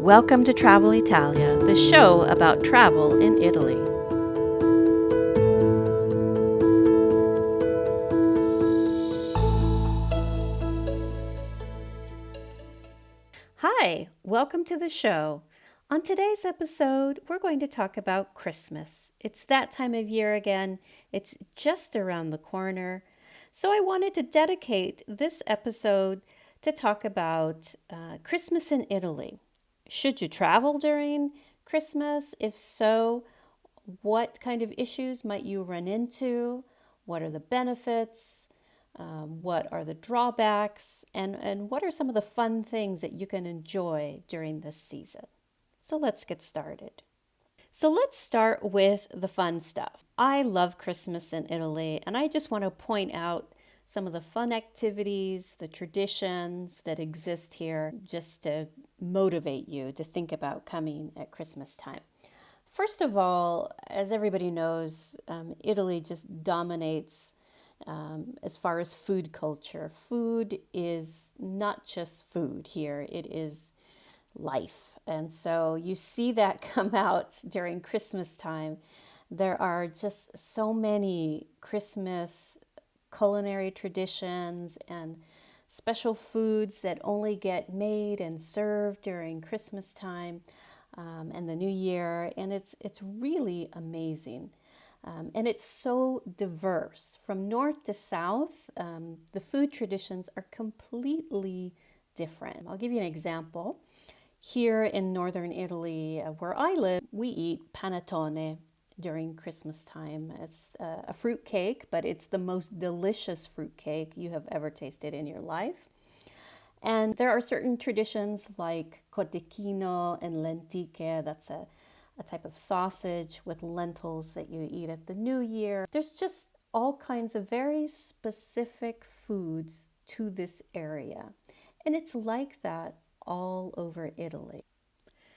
Welcome to Travel Italia, the show about travel in Italy. Hi, welcome to the show. On today's episode, we're going to talk about Christmas. It's that time of year again. It's just around the corner. So I wanted to dedicate this episode to talk about Christmas in Italy. Should you travel during Christmas? If so, what kind of issues might you run into? What are the benefits? What are the drawbacks? And what are some of the fun things that you can enjoy during this season? So let's get started. So let's start with the fun stuff. I love Christmas in Italy, and I just want to point out some of the fun activities, the traditions that exist here, just to motivate you to think about coming at Christmas time. First of all, as everybody knows, Italy just dominates as far as food culture. Food is not just food here, it is life. And so you see that come out during Christmas time. There are just so many Christmas culinary traditions and special foods that only get made and served during Christmas time and the New Year, and it's really amazing. And it's so diverse. From north to south, the food traditions are completely different. I'll give you an example. Here in northern Italy, where I live, we eat panettone during Christmas time. It's a fruit cake, but it's the most delicious fruit cake you have ever tasted in your life. And there are certain traditions like cotechino and lenticchie. That's a type of sausage with lentils that you eat at the New Year. There's just all kinds of very specific foods to this area. And it's like that all over Italy.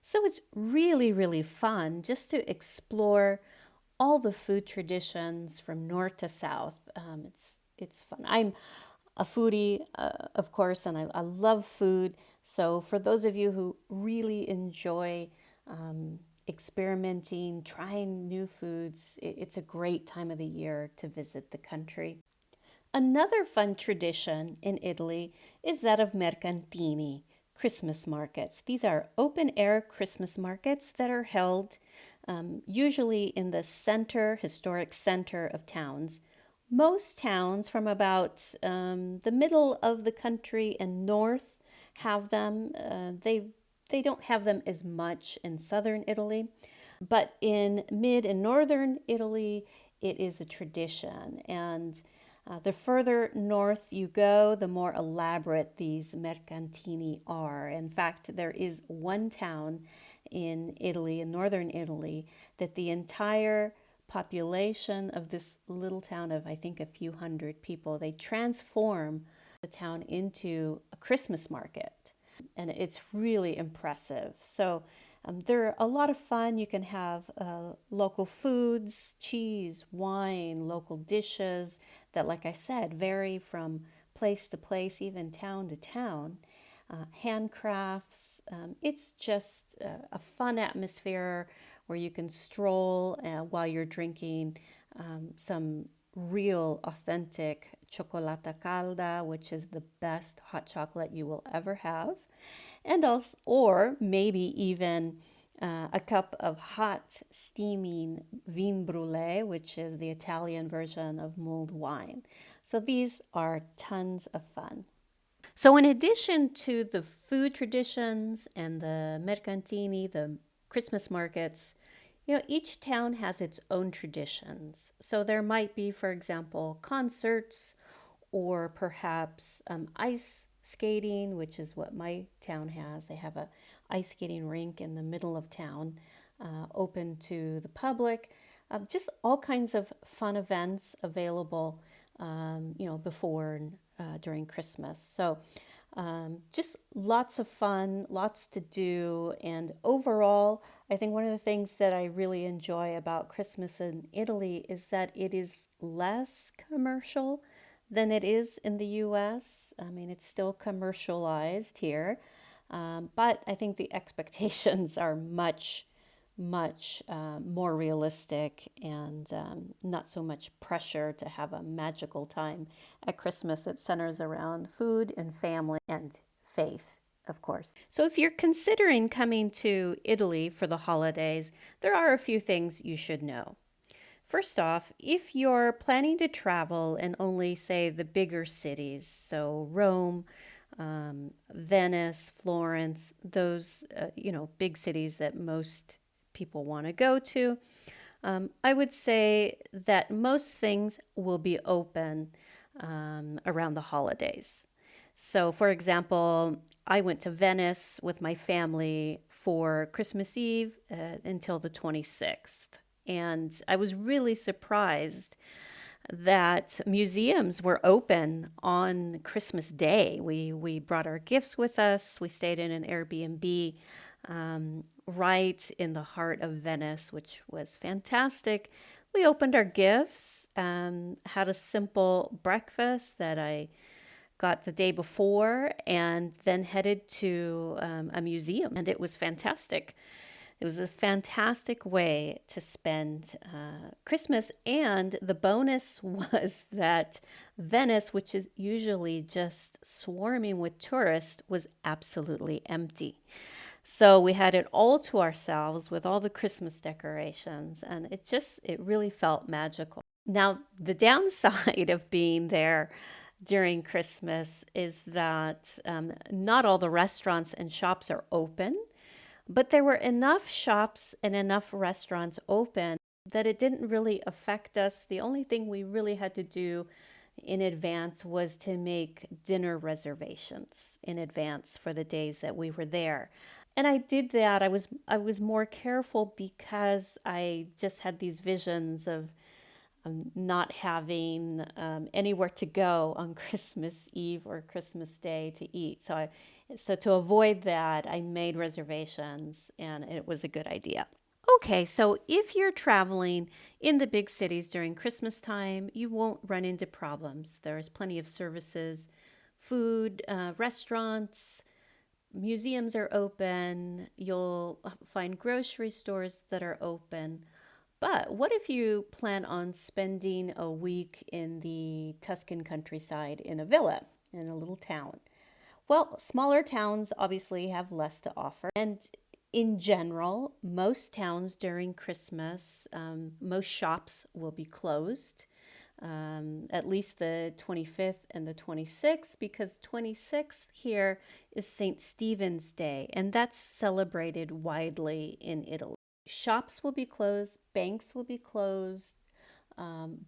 So it's really, really fun just to explore all the food traditions from north to south. It's fun. I'm a foodie, of course, and I love food. So for those of you who really enjoy experimenting, trying new foods, it's a great time of the year to visit the country. Another fun tradition in Italy is that of mercantini, Christmas markets. These are open-air Christmas markets that are held usually in the historic center of towns. Most towns from about the middle of the country and north have them. They don't have them as much in southern Italy, but in mid and northern Italy, it is a tradition. And the further north you go, the more elaborate these mercantini are. In fact, there is one town in Italy, in northern Italy, that the entire population of this little town of, I think, a few hundred people, they transform the town into a Christmas market. And it's really impressive. So they're a lot of fun. You can have local foods, cheese, wine, local dishes that, like I said, vary from place to place, even town to town. Handcrafts. It's just a fun atmosphere where you can stroll while you're drinking some real authentic cioccolata calda, which is the best hot chocolate you will ever have, and also, or maybe even a cup of hot steaming vin brûlé, which is the Italian version of mulled wine. So these are tons of fun. So in addition to the food traditions and the mercantini, the Christmas markets, each town has its own traditions. So there might be, for example, concerts or perhaps ice skating, which is what my town has. They have a ice skating rink in the middle of town, open to the public. Just all kinds of fun events available, before and during Christmas. So just lots of fun, lots to do. And overall, I think one of the things that I really enjoy about Christmas in Italy is that it is less commercial than it is in the US. I mean, it's still commercialized here, But I think the expectations are much more realistic and not so much pressure to have a magical time at Christmas. It centers around food and family and faith, of course. So if you're considering coming to Italy for the holidays, there are a few things you should know. First off, if you're planning to travel in only, say, the bigger cities, so Rome, Venice, Florence, those, big cities that most people want to go to, I would say that most things will be open around the holidays. So, for example, I went to Venice with my family for Christmas Eve until the 26th. And I was really surprised that museums were open on Christmas Day. We brought our gifts with us. We stayed in an Airbnb right in the heart of Venice, which was fantastic. We opened our gifts, had a simple breakfast that I got the day before, and then headed to a museum, and it was fantastic. It was a fantastic way to spend Christmas, and the bonus was that Venice, which is usually just swarming with tourists, was absolutely empty. So we had it all to ourselves with all the Christmas decorations, and it really felt magical. Now, the downside of being there during Christmas is that not all the restaurants and shops are open, but there were enough shops and enough restaurants open that it didn't really affect us. The only thing we really had to do in advance was to make dinner reservations in advance for the days that we were there. And I did that. I was more careful because I just had these visions of not having anywhere to go on Christmas Eve or Christmas Day to eat. So to avoid that, I made reservations, and it was a good idea. Okay, so if you're traveling in the big cities during Christmas time, you won't run into problems. There's plenty of services, food, restaurants, museums are open. You'll find grocery stores that are open. But what if you plan on spending a week in the Tuscan countryside in a villa in a little town? Well, smaller towns obviously have less to offer. And in general, most towns during Christmas, most shops will be closed, at least the 25th and the 26th, because 26th here is St. Stephen's Day, and that's celebrated widely in Italy. Shops will be closed, banks will be closed,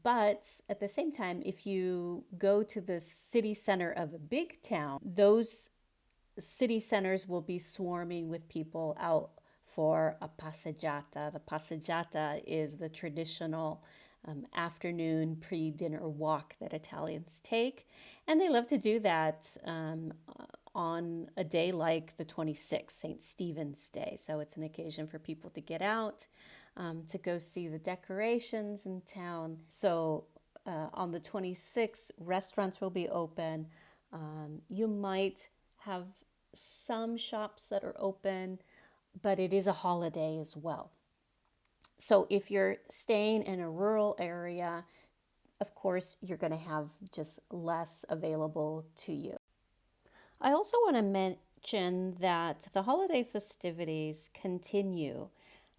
but at the same time, if you go to the city center of a big town, those city centers will be swarming with people out for a passeggiata. The passeggiata is the traditional afternoon pre-dinner walk that Italians take, and they love to do that on a day like the 26th, St. Stephen's Day. So it's an occasion for people to get out, to go see the decorations in town. So on the 26th, restaurants will be open. You might have some shops that are open, but it is a holiday as well. So if you're staying in a rural area, of course, you're going to have just less available to you. I also want to mention that the holiday festivities continue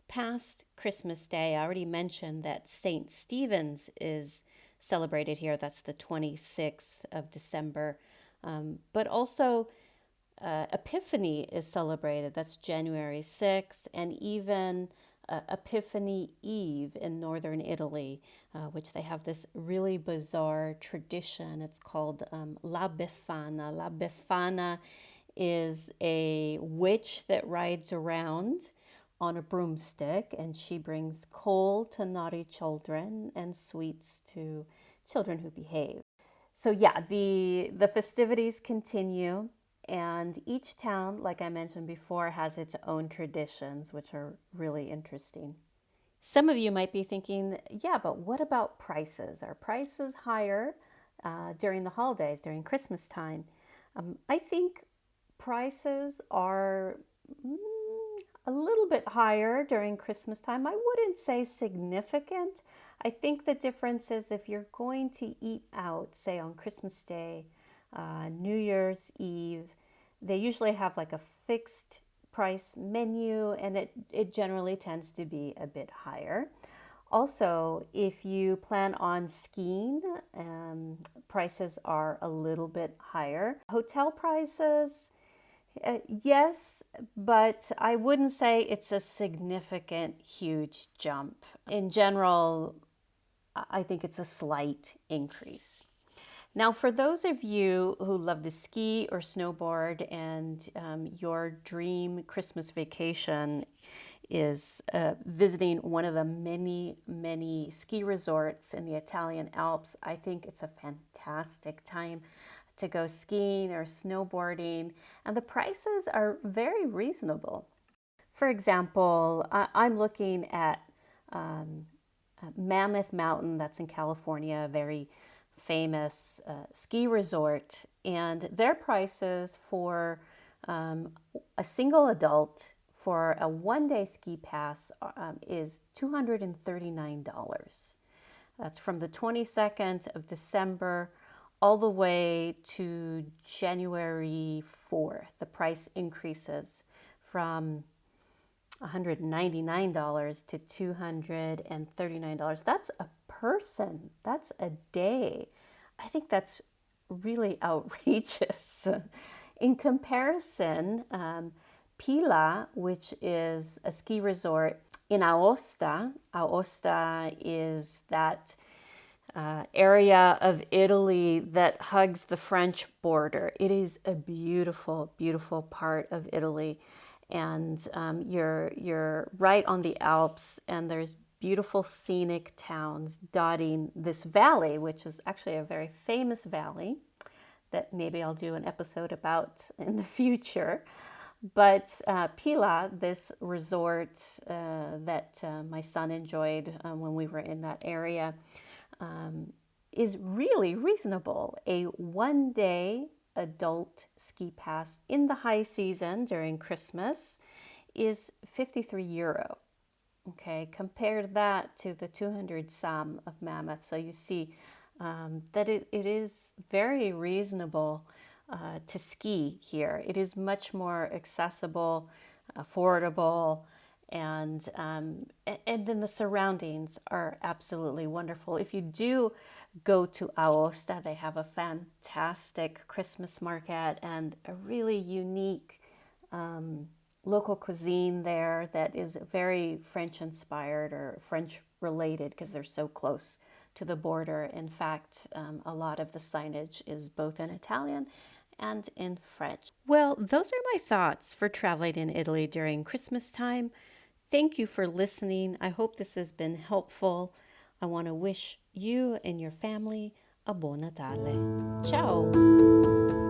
past Christmas Day. I already mentioned that St. Stephen's is celebrated here. That's the 26th of December. But also Epiphany is celebrated. That's January 6th. And even Epiphany Eve in northern Italy, which they have this really bizarre tradition. It's called La Befana. La Befana is a witch that rides around on a broomstick, and she brings coal to naughty children and sweets to children who behave. So yeah, the festivities continue. And each town, like I mentioned before, has its own traditions, which are really interesting. Some of you might be thinking, yeah, but what about prices? Are prices higher during the holidays, during Christmas time? I think prices are a little bit higher during Christmas time. I wouldn't say significant. I think the difference is if you're going to eat out, say on Christmas Day, New Year's Eve, they usually have like a fixed price menu, and it generally tends to be a bit higher. Also, if you plan on skiing, prices are a little bit higher. Hotel prices, yes, but I wouldn't say it's a significant, huge jump. In general, I think it's a slight increase. Now, for those of you who love to ski or snowboard and your dream Christmas vacation is visiting one of the many, many ski resorts in the Italian Alps, I think it's a fantastic time to go skiing or snowboarding, and the prices are very reasonable. For example, I'm looking at Mammoth Mountain, that's in California, a very famous ski resort, and their prices for a single adult for a one-day ski pass is $239. That's from the 22nd of December all the way to January 4th. The price increases from $199 to $239. That's a person. That's a day. I think that's really outrageous. In comparison, Pila, which is a ski resort in Aosta. Aosta is that area of Italy that hugs the French border. It is a beautiful, beautiful part of Italy, and you're right on the Alps, and there's beautiful scenic towns dotting this valley, which is actually a very famous valley that maybe I'll do an episode about in the future. But Pila, this resort that my son enjoyed when we were in that area, is really reasonable. A one-day adult ski pass in the high season during Christmas is 53 euro. Okay, compare that to the 200 sam of Mammoth. So you see that it is very reasonable to ski here. It is much more accessible, affordable, and then the surroundings are absolutely wonderful. If you do go to Aosta, they have a fantastic Christmas market and a really unique local cuisine there that is very French inspired or French related because they're so close to the border. In fact, a lot of the signage is both in Italian and in French. Well, those are my thoughts for traveling in Italy during Christmas time. Thank you for listening. I hope this has been helpful. I want to wish you and your family a Buon Natale. Ciao!